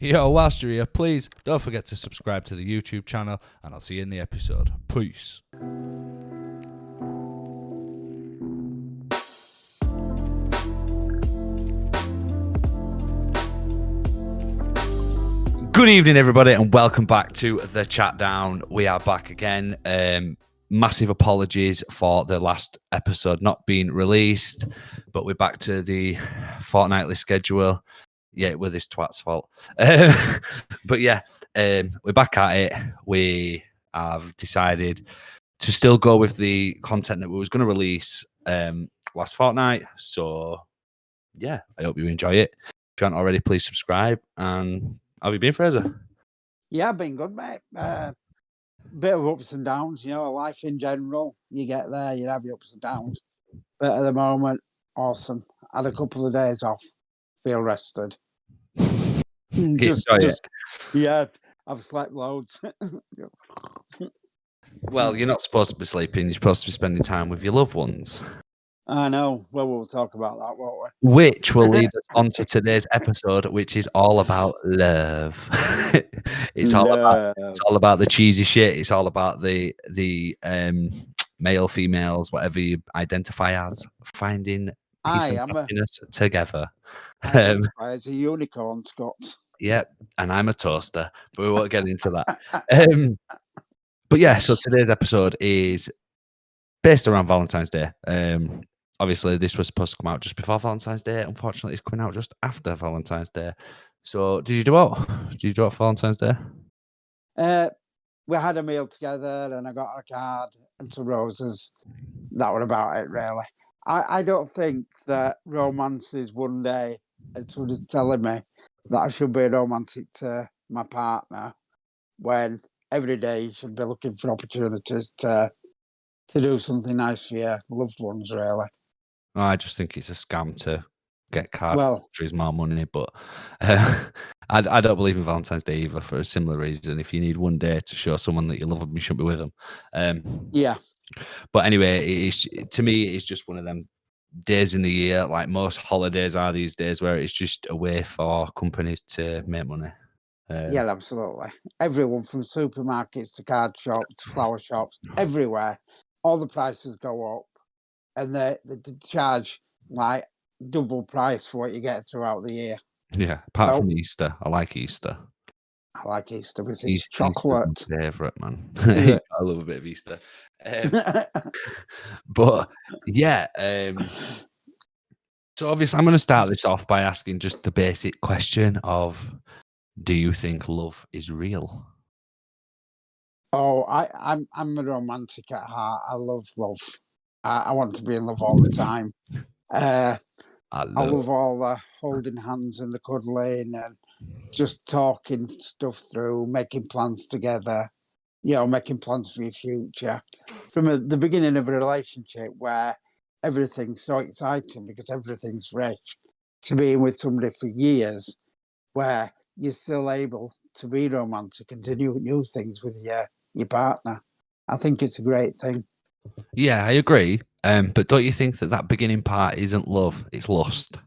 Yo, whilst you're here, please don't forget to subscribe to the YouTube channel, and I'll see you in the episode. Peace. Good evening, everybody, and welcome back to TheChatDown. We are back again. Massive apologies for the last episode not being released, but we're back to the fortnightly schedule. Yeah, it was this twat's fault. But yeah, we're back at it. We have decided to still go with the content that we was going to release last fortnight. So yeah, I hope you enjoy it. If you haven't already, please subscribe. And how have you been, Fraser? Yeah, I've been good, mate. Bit of ups and downs, life in general. You get there, you have your ups and downs. But at the moment, awesome. Had a couple of days off. Feel rested. Yeah, I've slept loads. Well, you're not supposed to be sleeping. You're supposed to be spending time with your loved ones. I know. Well, we'll talk about that, won't we? Which will lead us on to today's episode, which is all about love. It's all about the cheesy shit. It's all about the male, females, whatever you identify as, finding peace and happiness together. As a unicorn, Scott. Yep, and I'm a toaster, but we won't get into that. But yeah, so today's episode is based around Valentine's Day. Obviously, this was supposed to come out just before Valentine's Day. Unfortunately, it's coming out just after Valentine's Day. So, did you do what? Did you do what for Valentine's Day? We had a meal together, and I got a card and some roses. That was about it, really. I don't think that romance is one day. It's what it's telling me that I should be romantic to my partner, when every day you should be looking for opportunities to do something nice for your loved ones, really. I just think it's a scam to get cards for more money, but I don't believe in Valentine's Day either, for a similar reason. If you need one day to show someone that you love them, you shouldn't be with them. Yeah. But anyway, to me, it's just one of them days in the year, like most holidays are these days, where it's just a way for companies to make money. Yeah, absolutely. Everyone from supermarkets to card shops to flower shops, everywhere, all the prices go up, and they charge like double price for what you get throughout the year. Yeah, apart from Easter. I like Easter. I like Easter because it's chocolate. My favourite, man. I love a bit of Easter. But yeah, so obviously I'm going to start this off by asking just the basic question of, do you think love is real? Oh, I'm a romantic at heart. I love love. I want to be in love all the time. I love all the holding hands and the cuddling and just talking stuff through, making plans together, making plans for your future. From the beginning of a relationship where everything's so exciting because everything's fresh, to being with somebody for years where you're still able to be romantic and to do new things with your partner. I think it's a great thing. Yeah, I agree. But don't you think that beginning part isn't love, it's lust?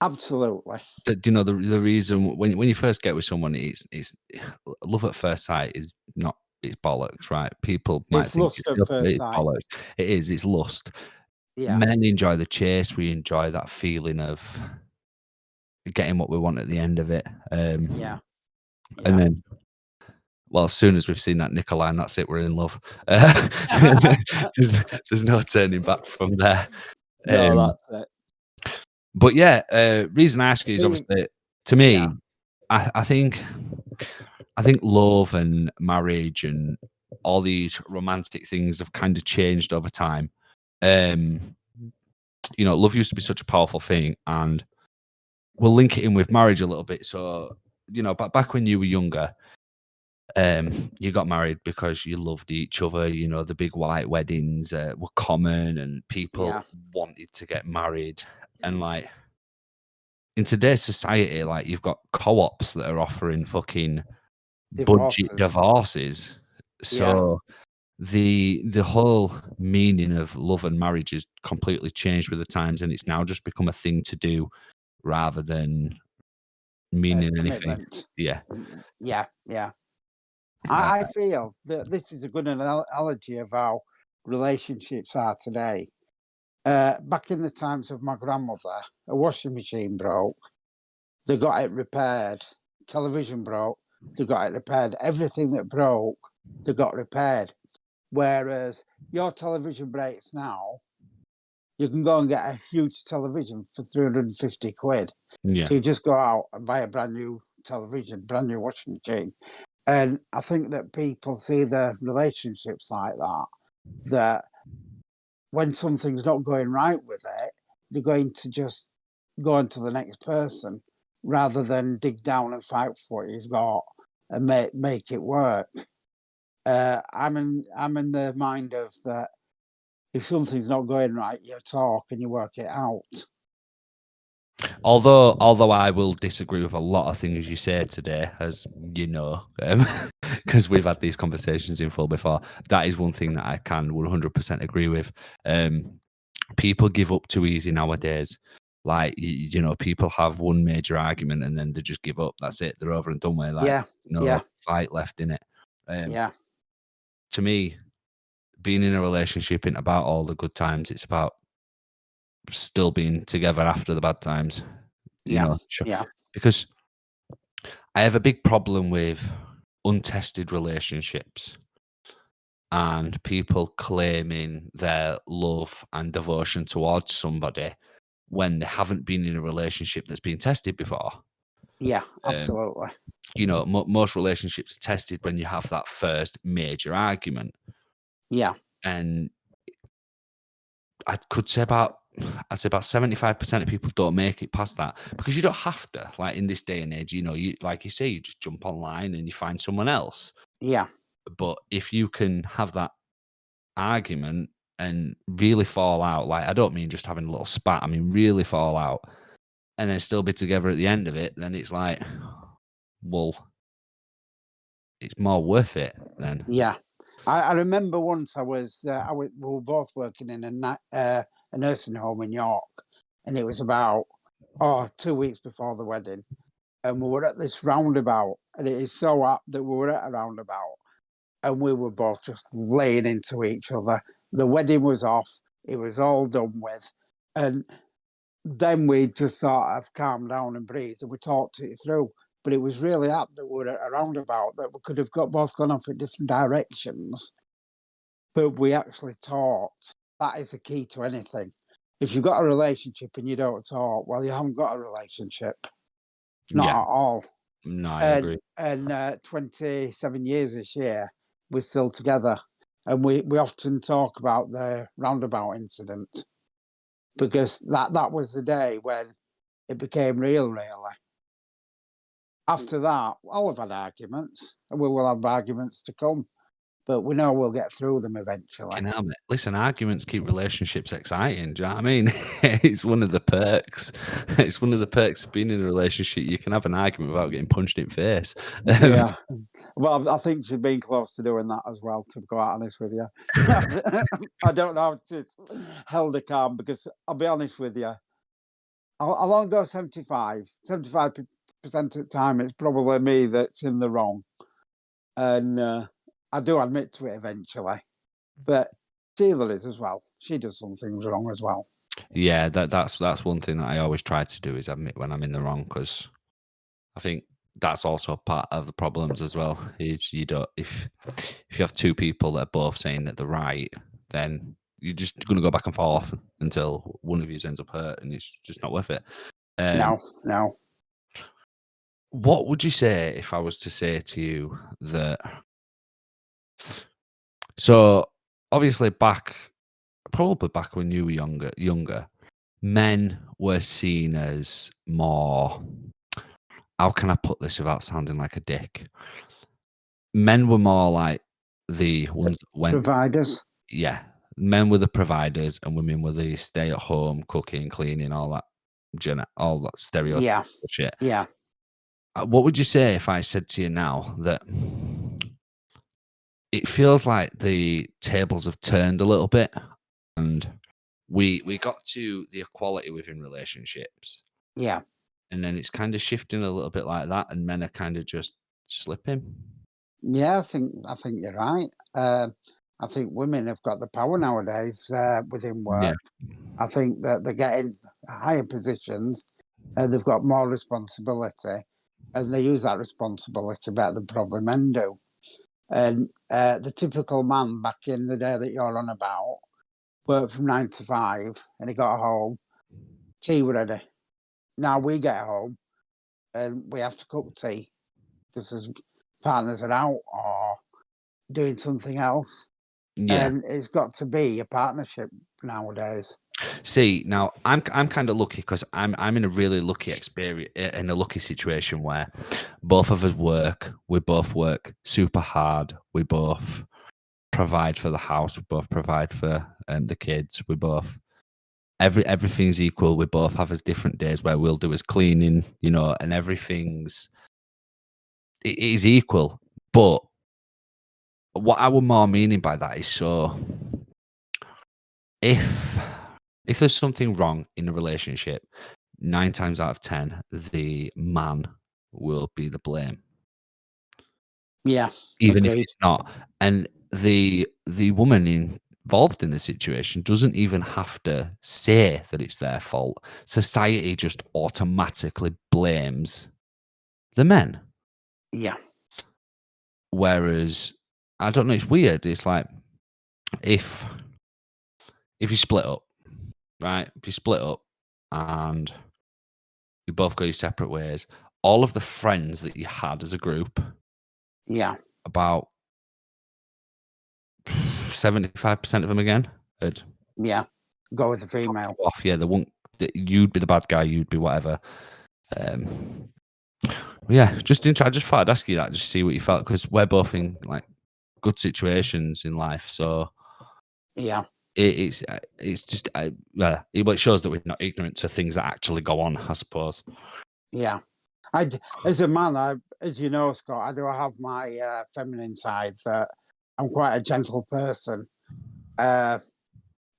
Absolutely. The reason when you first get with someone, it's love at first sight is not, it's bollocks, right? People might think lust at first sight. Bollocks. It is, it's lust. Yeah. Men enjoy the chase. We enjoy that feeling of getting what we want at the end of it. Yeah. And then, well, as soon as we've seen that nickel line, that's it, we're in love. There's no turning back from there. No, that's it. But yeah, reason I ask you is obviously, to me, I think love and marriage and all these romantic things have kind of changed over time. Love used to be such a powerful thing, and we'll link it in with marriage a little bit. So, back when you were younger, you got married because you loved each other. The big white weddings were common, and people wanted to get married. And like in today's society, like you've got co-ops that are offering fucking budget divorces. So the whole meaning of love and marriage has completely changed with the times, and it's now just become a thing to do rather than meaning anything. commitment. Yeah. Yeah. I feel that this is a good analogy of how relationships are today. Back in the times of my grandmother, a washing machine broke, they got it repaired. Television broke, they got it repaired. Everything that broke, they got repaired. Whereas your television breaks now, you can go and get a huge television for 350 quid. Yeah. So you just go out and buy a brand new television, brand new washing machine. And I think that people see their relationships like that, that when something's not going right with it, they're going to just go on to the next person rather than dig down and fight for what you've got and make it work. I'm in the mind of that. If something's not going right, you talk and you work it out. Although I will disagree with a lot of things you say today, as you know, because we've had these conversations in full before. That is one thing that I can 100% agree with. People give up too easy nowadays. Like, you know, people have one major argument and then they just give up. That's it. They're over and done with. Like, no fight left in it. To me, being in a relationship isn't about all the good times. It's about still being together after the bad times. You know, because I have a big problem with untested relationships and people claiming their love and devotion towards somebody when they haven't been in a relationship that's been tested before. Yeah, absolutely. You know, most relationships are tested when you have that first major argument. Yeah. And I'd say about 75% of people don't make it past that because you don't have to. Like in this day and age, you know, you like you say, you just jump online and you find someone else. Yeah. But if you can have that argument and really fall out, like I don't mean just having a little spat, I mean really fall out and then still be together at the end of it, then it's like, well, it's more worth it then. Yeah. I remember once we were both working in a nursing home in York, and it was about 2 weeks before the wedding, and we were at this roundabout, and it is so apt that we were at a roundabout, and we were both just laying into each other. The wedding was off; it was all done with, and then we just sort of calmed down and breathed, and we talked it through. But it was really apt that we were at a roundabout, that we could have both gone off in different directions, but we actually talked. That is the key to anything. If you've got a relationship and you don't talk, well, you haven't got a relationship. Not at all. No, I agree. And 27 years this year, we're still together. And we often talk about the roundabout incident because that was the day when it became real, really. After that, we've had arguments, and we will have arguments to come, but we know we'll get through them eventually. Listen, arguments keep relationships exciting. Do you know what I mean? It's one of the perks. It's one of the perks of being in a relationship. You can have an argument without getting punched in the face. Yeah. Well, I think she's been close to doing that as well, to be quite honest with you. I don't know how to held her calm because I'll be honest with you, I'll only go 75% of the time, it's probably me that's in the wrong. And I do admit to it eventually. But Sheila is as well. She does some things wrong as well. Yeah, that's one thing that I always try to do is admit when I'm in the wrong because I think that's also part of the problems as well. Is you don't if you have two people that are both saying that they're right, then you're just going to go back and forth until one of you ends up hurt, and it's just not worth it. No. What would you say if I was to say to you that? So obviously, probably back when you were younger, men were seen as more. How can I put this without sounding like a dick? Men were more like the ones that went. Providers. Yeah, men were the providers, and women were the stay-at-home, cooking, cleaning, all that stereotypical shit. Yeah. What would you say if I said to you now that it feels like the tables have turned a little bit, and we got to the equality within relationships? Yeah. and then it's kind of shifting a little bit like that, and men are kind of just slipping. Yeah, I think you're right. I think women have got the power nowadays within Yeah, work. I think that they're getting higher positions and they've got more responsibility, and they use that responsibility better than probably men do. And the typical man back in the day that you're on about worked from 9 to 5 and he got home, tea were ready. Now we get home and we have to cook tea because his partners are out or doing something else. yeah. And it's got to be a partnership nowadays. See, now I'm kind of lucky because I'm in a really lucky experience, in a lucky situation where both of us work. We both work super hard. We both provide for the house. We both provide for the kids. We both everything's equal. We both have as different days where we'll do as cleaning, and it is equal. But what I was more meaning by that is, so if there's something wrong in a relationship, 9 times out of 10, the man will be the blame, Yeah, even if agreed. it's not. And the woman involved in the situation doesn't even have to say that it's their fault. Society just automatically blames the men. Yeah, Whereas, I don't know, it's weird. It's like, if you split up, right? If you split up and you both go your separate ways, all of the friends that you had as a group, yeah, about 75% of them again, had yeah. Go with the female. off. Yeah, they won't. You'd be the bad guy. You'd be whatever. Um, yeah, I just thought I'd ask you that, just see what you felt, because we're both in like good situations in life. So Yeah, it's just well, it shows that we're not ignorant to things that actually go on, I suppose. yeah. As a man, as you know, Scott, I do have my feminine side that I'm quite a gentle person, uh,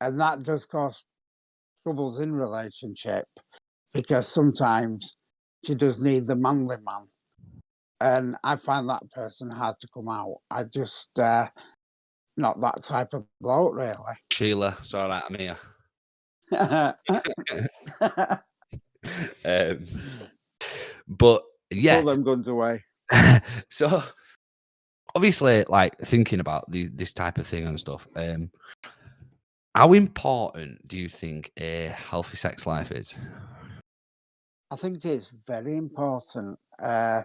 and that does cause troubles in relationship because sometimes she does need the manly man, and I find that person hard to come out. I just not that type of bloke, really. Sheila, it's all right, I'm here. um, but yeah, Pull them guns away. so obviously, like, thinking about this type of thing and stuff, how important do you think a healthy sex life is? I think it's very important. I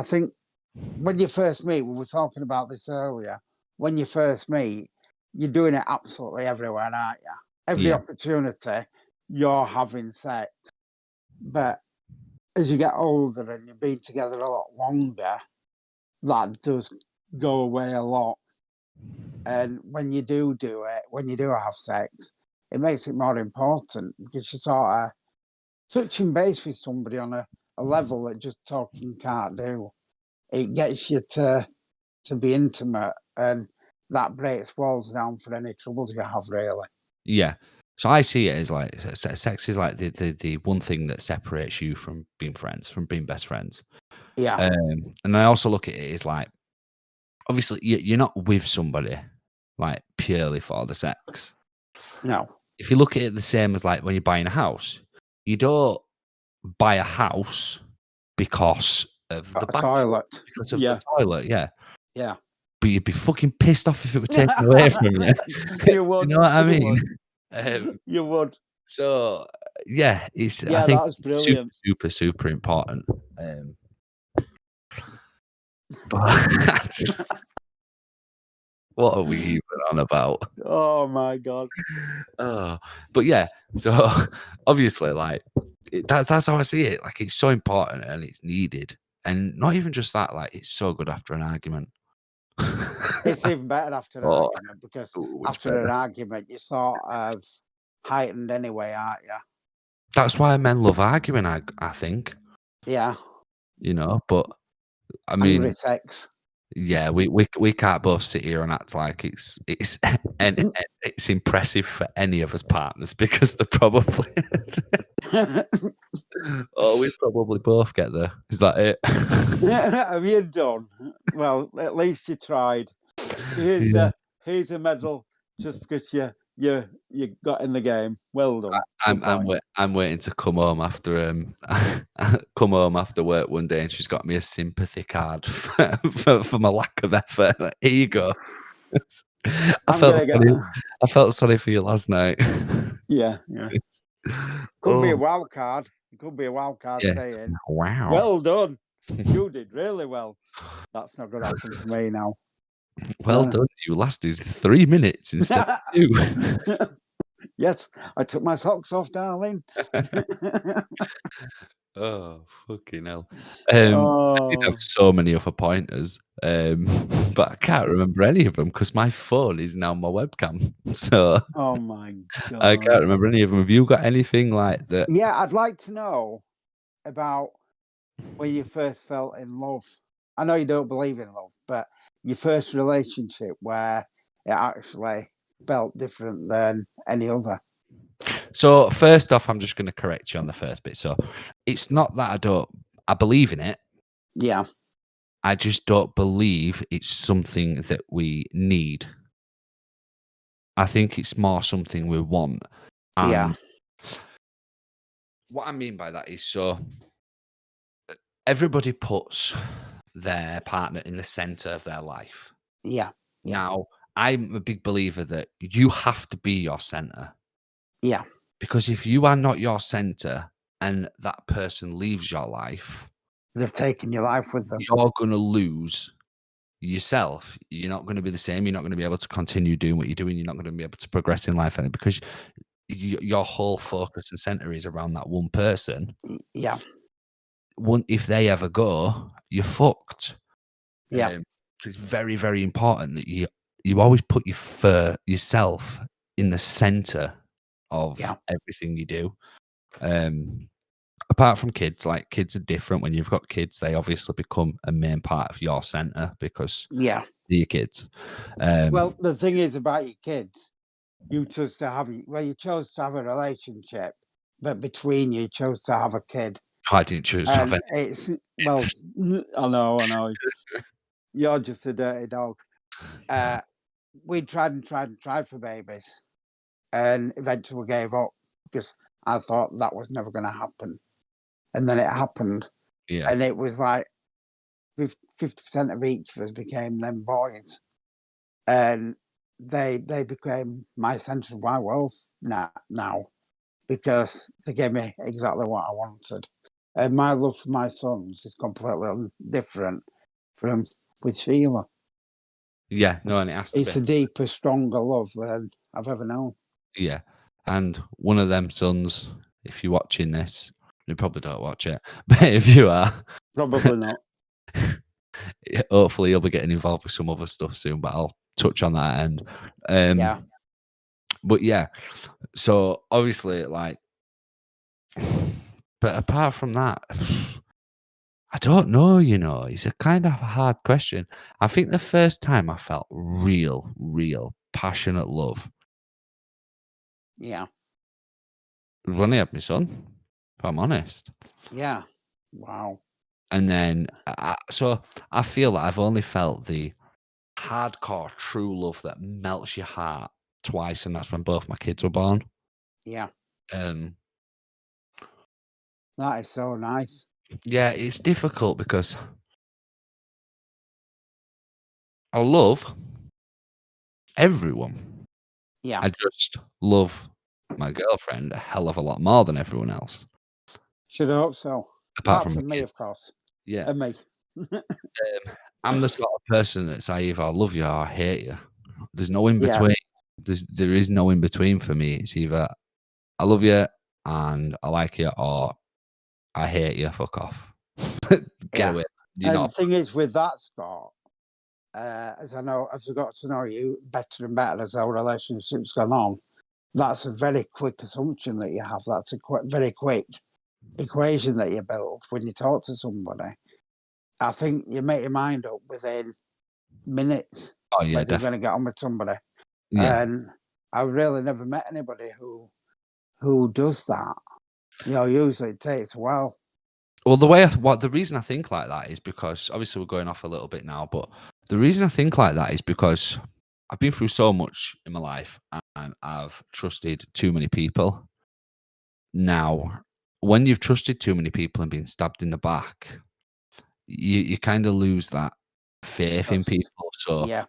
think when you first meet, we were talking about this earlier. When you first meet, you're doing it absolutely everywhere, aren't you? Every Yeah, opportunity, you're having sex. But as you get older and you've been together a lot longer, that does go away a lot. And when you do it, when you do have sex, it makes it more important because you sort of touching base with somebody on a level that just talking can't do. It gets you to be intimate, and that breaks walls down for any troubles you have, really. yeah. So I see it as like sex is like the one thing that separates you from being friends, from being best friends. Yeah, And I also look at it as like, obviously, you're not with somebody like purely for the sex. no, If you look at it the same as like when you're buying a house, you don't buy a house because of the a bathroom, toilet. because of the Yeah, toilet, yeah. yeah. But you'd be fucking pissed off if it were taken away from you. You You would, know what I you mean? would, Um, you would. so yeah, I Yeah, think that's it's super, brilliant. super, super important. But what are we even on about? Oh my god. Oh, but yeah, so obviously, like, that's how I see it. Like, it's so important and it's needed, and not even just that. Like, it's so good after an argument. It's even better after an Oh, argument because much after an better. argument, you're sort of heightened anyway, aren't you? That's why men love arguing. I think, Yeah, but I angry mean, sex. Yeah, we can't both sit here and act like and it's impressive for any of us partners because they're probably oh, we probably both get there. Is that it? Have you done? Well, at least you tried. Here's Yeah. here's a medal just because you got in the game. Well done. I'm waiting to come home after come home after work one day, and she's got me a sympathy card for my lack of effort. Like, here you go. I I'm felt gonna get. sorry. I felt sorry for you last night. Yeah. It's Could be a oh, wild card. It could be a wild card yeah. saying, Wow. "Well done, you did really well." That's not gonna happen to me now. Well done. You lasted 3 minutes instead of 2. Yes, I took my socks off, darling. Oh, fucking hell. I did have Oh, so many other pointers, but I can't remember any of them because my phone is now my webcam, so oh my I can't God. remember any of them. Have you got anything like that? Yeah, I'd like to know about when you first felt in love. I know you don't believe in love, but your first relationship where it actually felt different than any other. So, first off, I'm just gonna correct you on the first bit. So, it's not that I believe in it, Yeah, I just don't believe it's something that we need. I think it's more something we want, yeah, and what I mean by that is so everybody puts their partner in the center of their life. yeah, yeah, Now, I'm a big believer that you have to be your center yeah. because if you are not your center and that person leaves your life, They've taken your life with them. you're going to lose yourself. You're not going to be the same. You're not going to be able to continue doing what you're doing. You're not going to be able to progress in life because your whole focus and center is around that one person. Yeah, If they ever go, you're fucked. yeah, So it's very, very important that you always put yourself in the center of yeah, everything you do. Um, Apart from kids, like kids are different. When you've got kids, they obviously become a main part of your center because yeah. they're your kids. Well, the thing is about your kids, you chose to have a relationship, but between you chose to have a kid. I didn't choose to have And any it's well, kids. I know. You're just a dirty dog. Uh, we tried and tried and tried for babies, and eventually gave up because I thought that was never going to happen. And then it happened, Yeah, and it was like 50% of each of us became them boys, and they became my centre of my world now because they gave me exactly what I wanted. And my love for my sons is completely different from with Sheila. yeah, no, and it has to be. It's a deeper, stronger love than I've ever known. Yeah, and one of them sons, if you're watching this, you probably don't watch it, but if you are, Probably not. hopefully you'll be getting involved with some other stuff soon. But I'll touch on that end. Yeah, But yeah, so obviously, like, but apart from that, I don't know. It's a kind of hard question. I think the first time I felt real passionate love yeah, was when I had my son. If I'm honest. yeah. Wow. And then, so I feel that I've only felt the hardcore true love that melts your heart twice, and that's when both my kids were born. Yeah, Um, that is so nice. yeah, it's difficult because I love everyone. Yeah, I just love my girlfriend a hell of a lot more than everyone else, should hope so. apart Apart from my from me, of kids. course, Yeah, and me. I'm the sort of person that's I either love you or I hate you. There's no in Yeah, between. There is no in between for me. It's either I love you and I like you, or I hate you. Fuck off. Get yeah. away. You're And the not. thing is with that, Scott, as I got to know you better and better as our relationship's gone on, that's a very quick assumption that you have. That's a very quick equation that you build when you talk to somebody. I think you make your mind up within minutes Oh yeah, whether you're going definitely. to get on with somebody. Yeah. And I've really never met anybody who does that. Usually it takes a while. Well, the reason I think like that is because obviously we're going off a little bit now, but the reason I think like that is because I've been through so much in my life and I've trusted too many people. Now, when you've trusted too many people and been stabbed in the back, you kind of lose that faith in That's people. So yeah,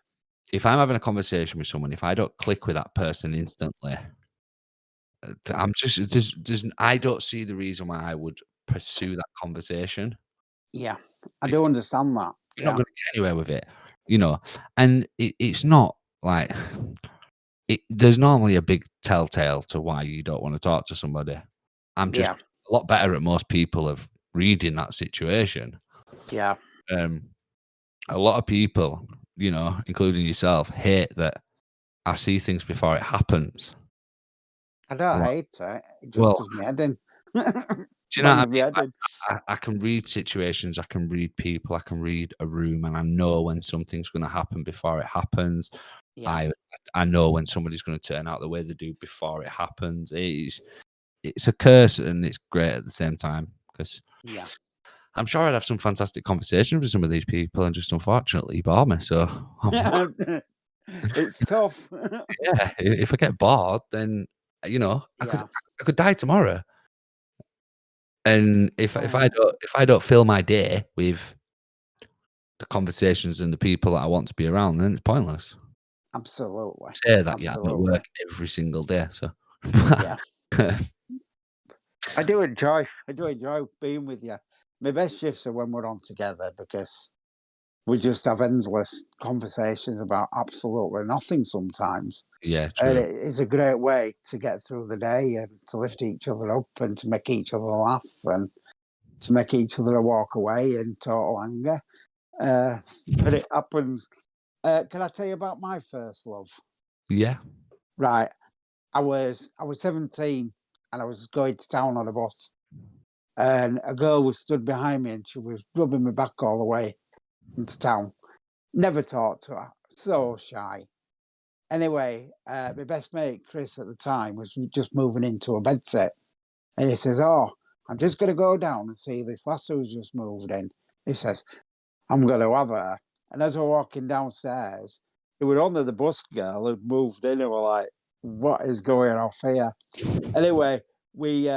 if I'm having a conversation with someone, if I don't click with that person instantly, I'm just I don't see the reason why I would pursue that conversation. yeah. I do understand that. You're not Yeah, gonna get anywhere with it, you know? And it's not like there's normally a big telltale to why you don't wanna talk to somebody. I'm just yeah, a lot better at most people of reading that situation. yeah. Um, a lot of people, including yourself, hate that I see things before it happens. I don't Like, hate it. It just well, does me head in. do you know what I Bangs me mean? head in. I can read situations, I can read people, I can read a room, and I know when something's gonna happen before it happens. Yeah, I I know when somebody's gonna turn out the way they do before it happens. It's a curse and it's great at the same time because yeah. I'm sure I'd have some fantastic conversations with some of these people and just unfortunately bore me. So It's tough. yeah, if I get bored, then I could Yeah. die tomorrow. And Oh, if I don't fill my day with the conversations and the people that I want to be around, then it's pointless. absolutely. Say that, yeah, I'm at Absolutely. work every single day, so Yeah. I do enjoy being with you. My best shifts are when we're on together because we just have endless conversations about absolutely nothing sometimes. yeah, And true. it is a great way to get through the day and to lift each other up and to make each other laugh and to make each other walk away in total anger. Uh, but it happens. Can I tell you about my first love? Yeah. Right. I was 17 and I was going to town on a bus and a girl was stood behind me and she was rubbing me back all the way into town. Never talked to her. So shy. Anyway, my best mate Chris at the time was just moving into a bed set, and he says, "Oh, I'm just going to go down and see this lass who's just moved in." He says, "I'm going to have her." And as we're walking downstairs, it was only the bus girl who'd moved in, and we're like, "What is going off here?" Anyway, we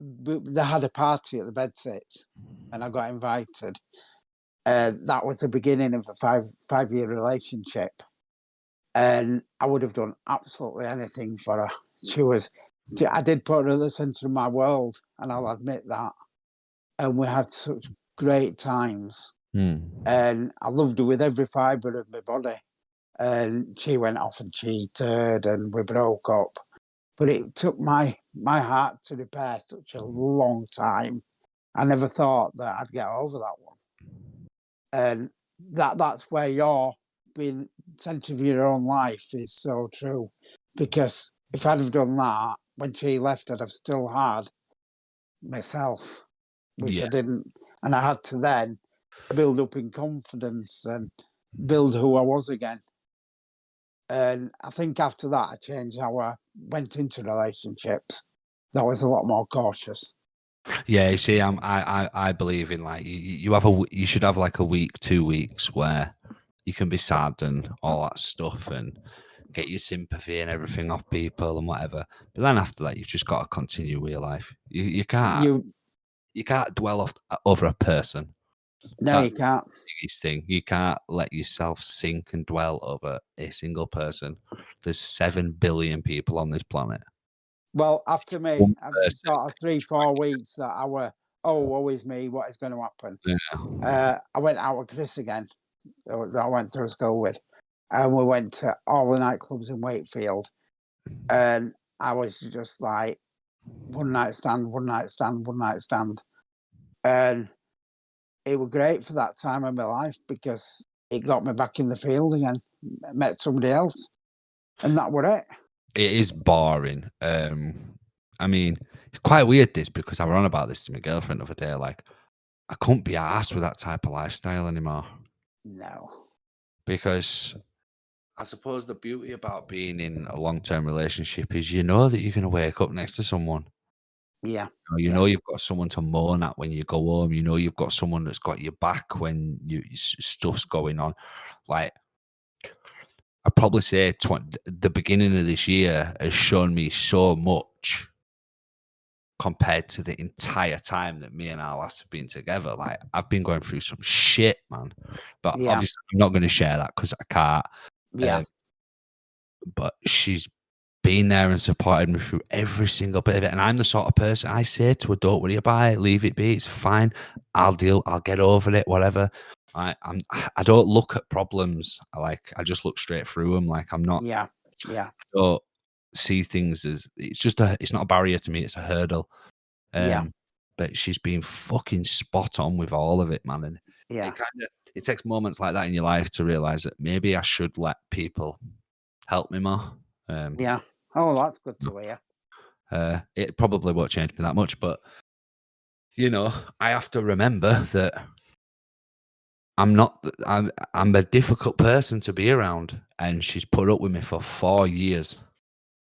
they had a party at the bed sit, and I got invited. That was the beginning of a five-year relationship, and I would have done absolutely anything for her. I did put her at the centre of my world, and I'll admit that. And we had such great times, Mm. and I loved her with every fibre of my body. And she went off and cheated, and we broke up. But it took my heart to repair such a long time. I never thought that I'd get over that one. And that's where you're being centre of your own life is so true. Because if I'd have done that when she left, I'd have still had myself, which Yeah. I didn't. And I had to then build up in confidence and build who I was again. And I think after that, I changed how I went into relationships. That was a lot more cautious. Yeah, you see, I believe in like you have you should have like a week, 2 weeks where you can be sad and all that stuff and get your sympathy and everything off people and whatever. But then after that, you've just got to continue with your life. You You can't dwell over a person. No, That's you can't. the biggest thing. You can't let yourself sink and dwell over a single person. There's 7 billion people on this planet. Well, after me, One I've person sort of can three, destroy 4 weeks that I were, oh, woe is me, what is going to happen? you. I went out with Chris again, that I went through school with, and we went to all the nightclubs in Wakefield, and I was just like, one night stand, one night stand, one night stand. And it was great for that time of my life because it got me back in the field again, met somebody else, and that was it. It is boring. I mean, it's quite weird this because I were on about this to my girlfriend the other day. Like, I couldn't be arsed with that type of lifestyle anymore. No. Because I suppose the beauty about being in a long-term relationship is you know that you're gonna wake up next to someone. Yeah. You Yeah. know you've got someone to moan at when you go home. You know you've got someone that's got your back when stuff's going on. Like, I'd probably say the beginning of this year has shown me so much compared to the entire time that me and our lass have been together. Like, I've been going through some shit, man. But Yeah. obviously, I'm not going to share that because I can't. Yeah. But she's been there and supported me through every single bit of it. And I'm the sort of person I say to her, "Don't worry about it. Leave it be. It's fine. I'll deal. I'll get over it. Whatever." I don't look at problems. I just look straight through them. Like, I'm not. Yeah. Yeah. I don't see things as it's not a barrier to me. It's a hurdle. Yeah. But she's been fucking spot on with all of it, man. And Yeah. it takes moments like that in your life to realize that maybe I should let people help me more. Yeah. Oh, that's good to hear. It probably won't change me that much, but I have to remember that I'm not. I'm a difficult person to be around, and she's put up with me for 4 years.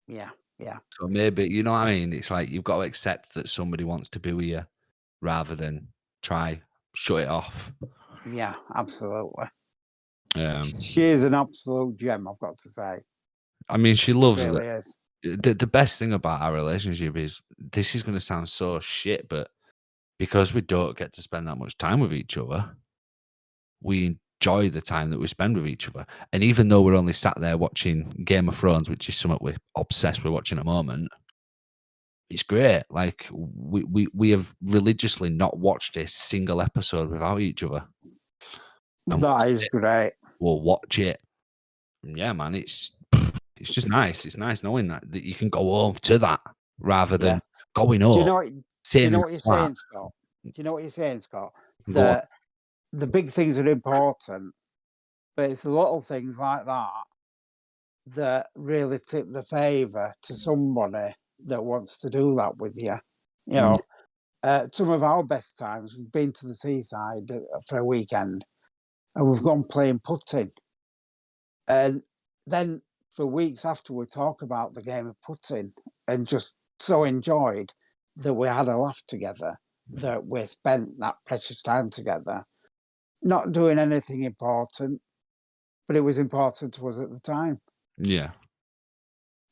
Yeah. Yeah. So maybe you know what I mean. It's like you've got to accept that somebody wants to be with you, rather than try shut it off. Yeah. Absolutely. Um, She is an absolute gem, I've got to say. I mean, she She loves it. really is. The best thing about our relationship is this is going to sound so shit, but because we don't get to spend that much time with each other, we enjoy the time that we spend with each other. And even though we're only sat there watching Game of Thrones, which is something we're obsessed with watching at the moment, it's great. Like we have religiously not watched a single episode without each other. And That is great. we'll watch it. And yeah, man, it's just nice. It's nice knowing that you can go home to that rather Yeah. than going Do you up, know what? Do you sitting know in what a you're flat. saying, Scott? Do you know what you're saying, Scott? Go on. That the big things are important, but it's the little things like that that really tip the favour to somebody that wants to do that with you. You Yeah. know, some of our best times, we've been to the seaside for a weekend and we've gone playing putting. And then for weeks after, we talk about the game of putting and just so enjoyed that we had a laugh together, that we spent that precious time together, not doing anything important, but it was important to us at the time. Yeah.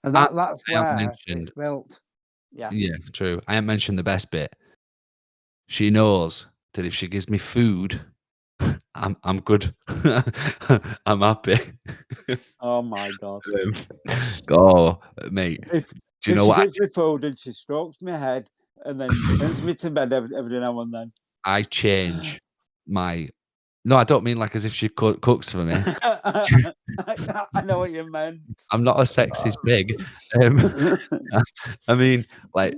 And I that's I have where it's mentioned built. Yeah. yeah, true. I have mentioned the best bit. She knows that if she gives me food, I'm good. I'm happy. Oh my God. Um, oh, mate, If do you know she what gives me food and she strokes my head and then sends me to bed every now and then. I change my no, I don't mean like as if she cooks for me. I know what you meant. I'm not a sexist pig. Um, I mean, like,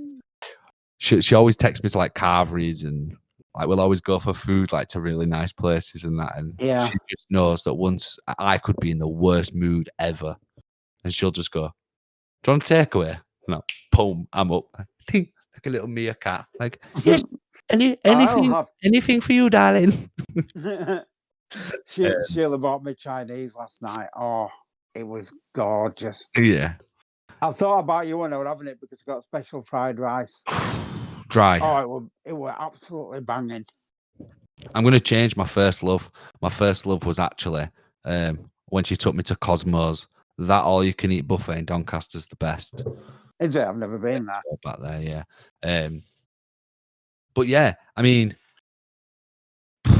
she always texts me to, like, carveries and, like, we'll always go for food, like, to really nice places and that, and Yeah. she just knows that once I could be in the worst mood ever, and she'll just go, "Do you want a takeaway?" No, boom, I'm up. Ting, like a little meerkat. Like, "Yes, I'll have anything for you, darling." Sheila bought me Chinese last night. Oh, it was gorgeous. Yeah. I thought about you when I was having it because I got special fried rice. Dry. Oh, it were absolutely banging. I'm gonna change my first love. My first love was actually, when she took me to Cosmos. That all-you-can-eat buffet in Doncaster's the best. Is it? I've never been there. Go back there, yeah. But yeah, I mean, do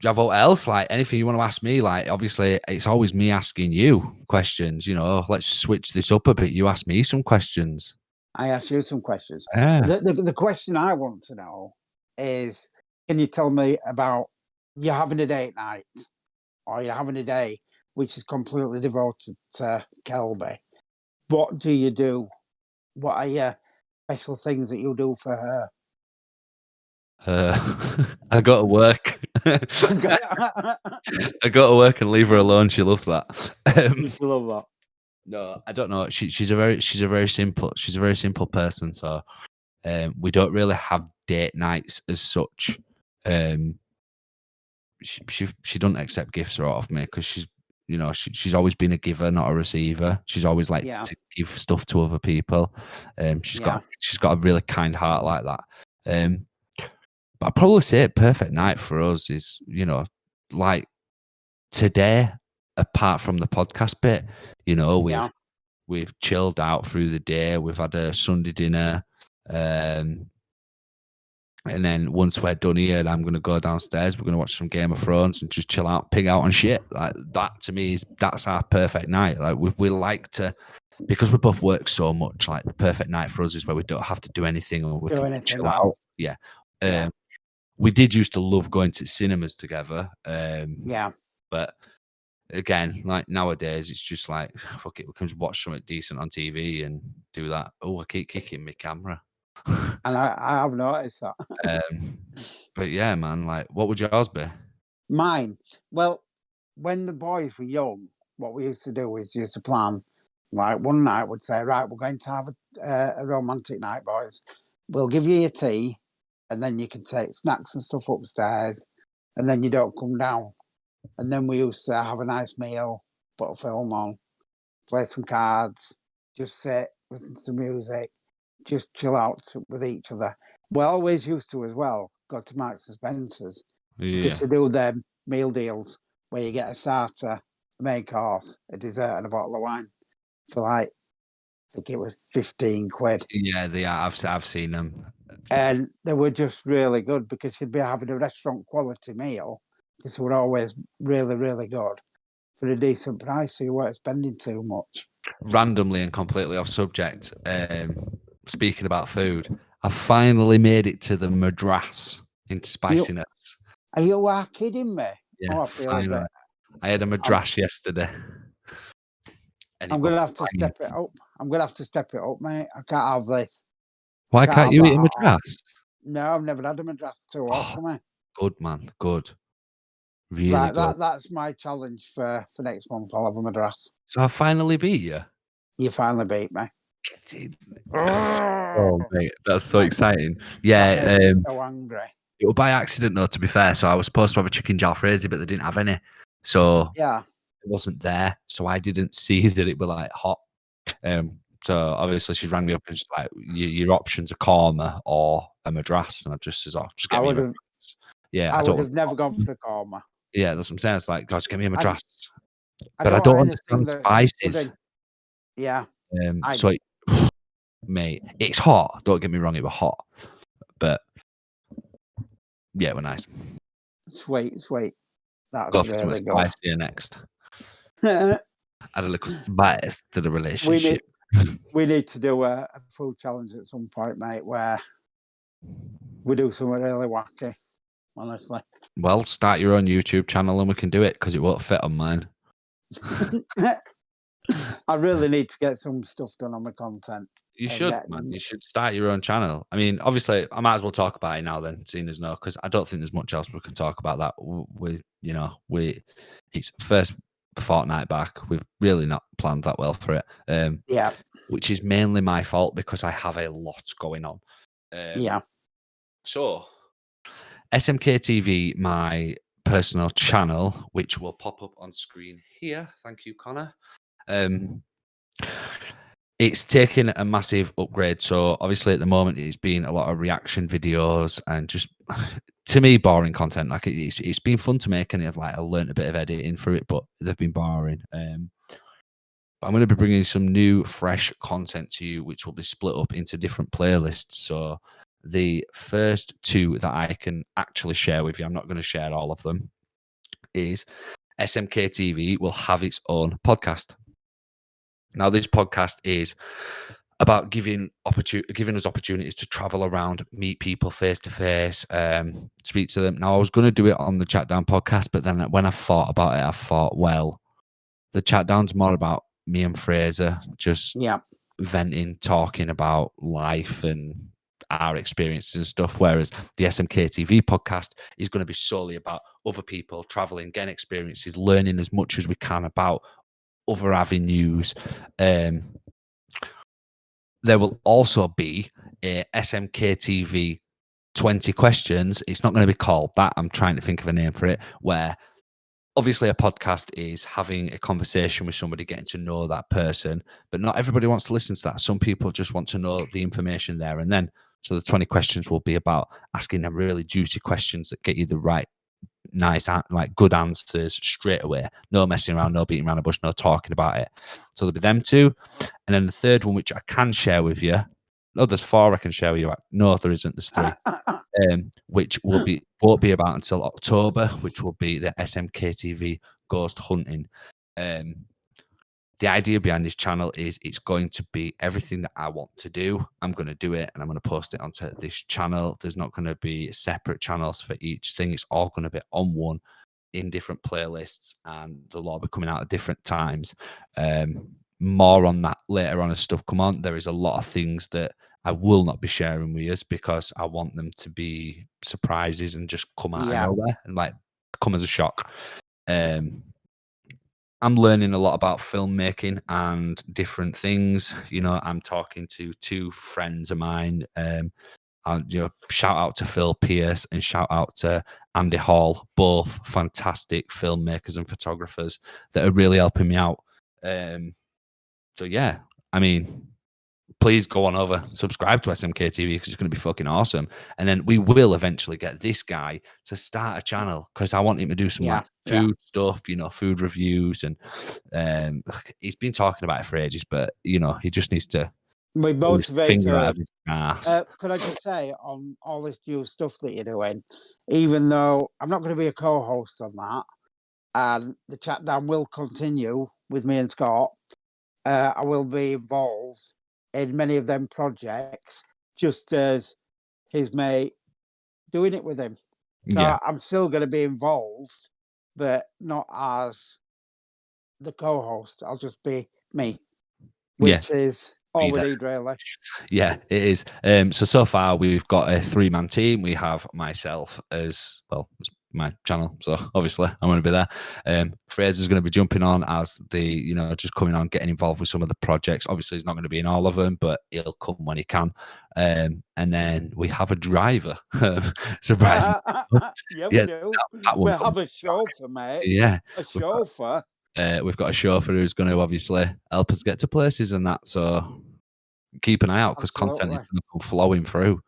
you have what else? Like, anything you wanna ask me? Like, obviously, it's always me asking you questions, let's switch this up a bit. You ask me some questions. I asked you some questions. Yeah. The question I want to know is, can you tell me about you having a date night or you're having a day which is completely devoted to Kelby? What do you do? What are your special things that you do for her? I go to work. I go to work and leave her alone. She loves that. Just love that. No, I don't know. She's a very simple person. So we don't really have date nights as such. she doesn't accept gifts out of me because she's, you know, she's always been a giver, not a receiver. She's always liked to give stuff to other people. She's got a really kind heart like that. But I'd probably say a perfect night for us is, you know, like today, apart from the podcast bit, you know, we've chilled out through the day. We've had a Sunday dinner. And then once we're done here, I'm going to go downstairs. We're going to watch some Game of Thrones and just chill out, pig out on shit. Like that to me that's our perfect night. Like we like to, because we both work so much, like the perfect night for us is where we don't have to do anything or we can chill out. Yeah. We did used to love going to cinemas together. But again, like nowadays, it's just like, fuck it, we can just watch something decent on TV and do that. Oh, I keep kicking my camera. And I have noticed that. But yeah, man, like, what would yours be? Mine? Well, when the boys were young, what we used to do is used to plan, like one night we'd say, right, we're going to have a romantic night, boys. We'll give you your tea, and then you can take snacks and stuff upstairs, and then you don't come down. And then we used to have a nice meal, put a film on, play some cards, just sit, listen to music, just chill out with each other. We always used to as well go to Marks and Spencer's because they do their meal deals where you get a starter, a main course, a dessert, and a bottle of wine for like, I think it was 15 quid. Yeah, they are. I've seen them, and they were just really good because you'd be having a restaurant quality meal because they were always really, really good for a decent price, so you weren't spending too much. Randomly and completely off subject, speaking about food, I finally made it to the Madras in spiciness. Are you kidding me? Yeah, I feel a bit. I had a Madras yesterday. I'm going to have to step it up. I'm going to have to step it up, mate. I can't have this. Why can't you eat a Madras? No, I've never had a Madras too hot for me. Good, man. Good. Really good. That's my challenge for next month. I'll have a Madras. So I finally beat you? You finally beat me. Oh, mate, that's so exciting. Yeah. I'm so angry. It was by accident, though, to be fair. So I was supposed to have a chicken jalfrezi, but they didn't have any. So it wasn't there. So I didn't see that it was like hot. So obviously she rang me up and she's like, your options are korma or a Madras. And I just says, oh, just get me a Madras. Yeah, I would have never gone for the korma. Yeah, that's what I'm saying. It's like, guys, get me a Madras. But I don't understand spices. Yeah. So, mate, it's hot. Don't get me wrong, it was hot. But yeah, it was nice. Sweet. That's Go really good. Spicier next. Add a little spice to the relationship. We need to do a food challenge at some point, mate, where we do something really wacky, honestly. Well, start your own YouTube channel and we can do it because it won't fit on mine. I really need to get some stuff done on my content. You should, man. You should start your own channel. I mean, obviously, I might as well talk about it now then, seeing as no, because I don't think there's much else we can talk about that. It's first fortnight back. We've really not planned that well for it. Which is mainly my fault because I have a lot going on. So, SMK TV, my personal channel, which will pop up on screen here. Thank you, Connor. It's taken a massive upgrade. So obviously at the moment it's been a lot of reaction videos and just, to me, boring content. Like it's been fun to make and I learned a bit of editing for it, but they've been boring. But I'm going to be bringing some new, fresh content to you, which will be split up into different playlists. So the first two that I can actually share with you, I'm not going to share all of them, is SMK TV will have its own podcast. Now, this podcast is about giving us opportunities to travel around, meet people face to face, speak to them. Now, I was going to do it on the TheChatDown podcast, but then when I thought about it, I thought, well, the TheChatDown's more about me and Fraser just venting, talking about life and our experiences and stuff, whereas the SMK TV podcast is going to be solely about other people traveling, getting experiences, learning as much as we can about other avenues. There will also be a SMK TV 20 questions. It's not going to be called that. I'm trying to think of a name for it, where obviously a podcast is having a conversation with somebody, getting to know that person, but not everybody wants to listen to that. Some people just want to know the information there and then. So the 20 questions will be about asking them really juicy questions that get you the right, nice, like good answers straight away. No messing around, no beating around the bush, no talking about it. So there'll be them two. And then the third one, which I can share with you. No, there's 4 I can share with you. No, there isn't. There's 3. Which won't be about until October, which will be the SMKTV Ghost Hunting. The idea behind this channel is it's going to be everything that I want to do. I'm going to do it and I'm going to post it onto this channel. There's not going to be separate channels for each thing. It's all going to be on one in different playlists, and they'll all be coming out at different times. More on that later on as stuff come on. There is a lot of things that I will not be sharing with you because I want them to be surprises and just come out of nowhere and like come as a shock. I'm learning a lot about filmmaking and different things. You know, I'm talking to 2 friends of mine. Shout out to Phil Pierce and shout out to Andy Hall, both fantastic filmmakers and photographers that are really helping me out. So yeah, I mean, please go on over, subscribe to SMKTV because it's going to be fucking awesome. And then we will eventually get this guy to start a channel because I want him to do some like food stuff, you know, food reviews. And he's been talking about it for ages, but, you know, he just needs to we motivate out of his ass. Could I just say, on all this new stuff that you're doing, even though I'm not going to be a co-host on that, and the chat down will continue with me and Scott, I will be involved in many of them projects, just as his mate doing it with him. So I'm still going to be involved, but not as the co-host. I'll just be me, which is all we need, really. Yeah, it is. So far we've got a 3-man team. We have myself as well as my channel, so obviously I'm going to be there. Fraser's going to be jumping on as the, you know, just coming on, getting involved with some of the projects. Obviously he's not going to be in all of them, but he'll come when he can. And then we have a driver. Surprisingly. We do. We have a chauffeur, mate. Yeah, a chauffeur. We've got a chauffeur who's going to obviously help us get to places and that. So keep an eye out because content is going to come flowing through.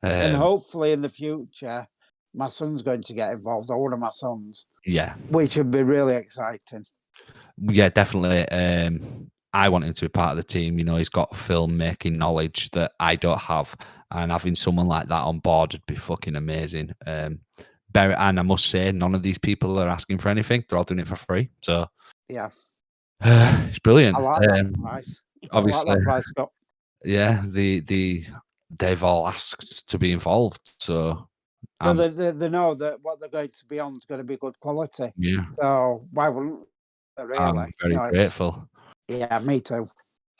And hopefully in the future, my son's going to get involved, or one of my sons. Yeah. Which would be really exciting. Yeah, definitely. I want him to be part of the team. You know, he's got filmmaking knowledge that I don't have. And having someone like that on board would be fucking amazing. And I must say, none of these people are asking for anything. They're all doing it for free. So yeah. It's brilliant. I like that price. Obviously, I like that price, Scott. Yeah, they've all asked to be involved. So well, they know that what they're going to be on is going to be good quality. Yeah. So why wouldn't they, really? I'm very grateful. Yeah, me too.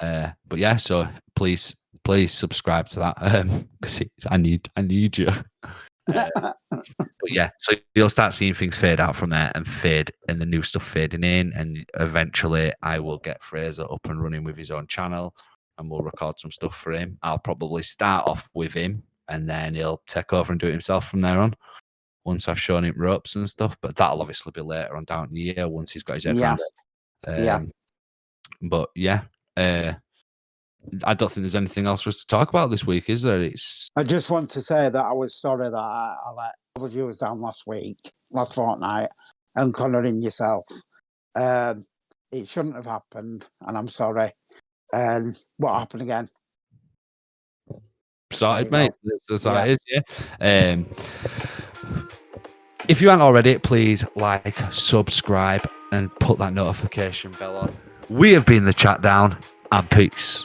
But yeah, so please subscribe to that because I need you. But yeah, so you'll start seeing things fade out from there and the new stuff fading in, and eventually I will get Fraser up and running with his own channel and we'll record some stuff for him. I'll probably start off with him and then he'll take over and do it himself from there on once I've shown him ropes and stuff, but that'll obviously be later on down the year once he's got his head around it. But yeah, I don't think there's anything else for us to talk about this week, is there? I just want to say that I was sorry that I let all the viewers down last fortnight, and Connor and yourself. It shouldn't have happened, and I'm sorry. And what happened again? Sorted, mate. That's how it is, yeah. If you haven't already, please like, subscribe, and put that notification bell on. We have been The Chat Down, and peace.